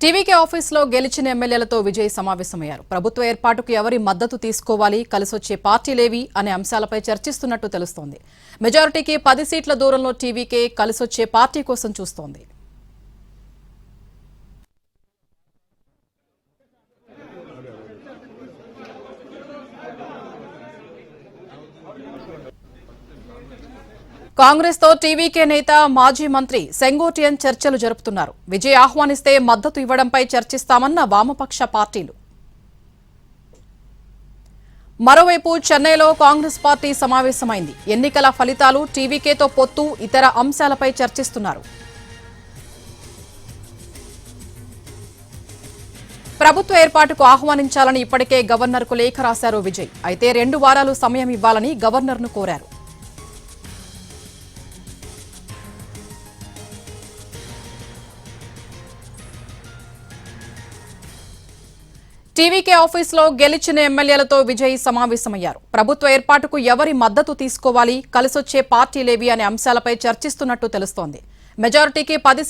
TVK ఆఫీసులో గెలిచిన ఎమ్మెల్యేలతో విజయ్ సమావేశమయ్యారు. ప్రభుత్వ ఏర్పాటుకు ఎవరి మద్దతు తీసుకోవాలి, కలిసొచ్చే పార్టీలేవి అనే అంశాలపై చర్చిస్తున్నట్టు తెలుస్తోంది. మెజారిటీకి 10 సీట్ల దూరంలో టీవీకే కలిసొచ్చే పార్టీ కోసం చూస్తోంది. కాంగ్రెస్ తో టీవీకే నేత మాజీ మంత్రి సెంగోటియన్ చర్చలు జరుపుతున్నారు. విజయ్ ఆహ్వానిస్తే మద్దతు ఇవ్వడంపై చర్చిస్తామన్న వామపక్ష పార్టీలు. మరోవైపు చెన్నైలో కాంగ్రెస్ పార్టీ సమావేశమైంది. ఎన్నికల ఫలితాలు, టీవీకేతో పొత్తు, ఇతర అంశాలపై చర్చిస్తున్నారు. ప్రభుత్వ ఏర్పాటుకు ఆహ్వానించాలని ఇప్పటికే గవర్నర్కు లేఖ రాశారు విజయ్. అయితే 2 వారాలు సమయం ఇవ్వాలని గవర్నర్ను కోరారు. టీవీకే ఆఫీసులో గెలిచిన ఎమ్మెల్యేలతో విజయ్ సమావేశమయ్యారు. ప్రభుత్వ ఏర్పాటుకు ఎవరి మద్దతు తీసుకోవాలి, కలిసొచ్చే పార్టీలేవి అనే అంశాలపై చర్చిస్తున్నట్టు తెలుస్తోంది. మెజారిటీకి 10 సీట్ల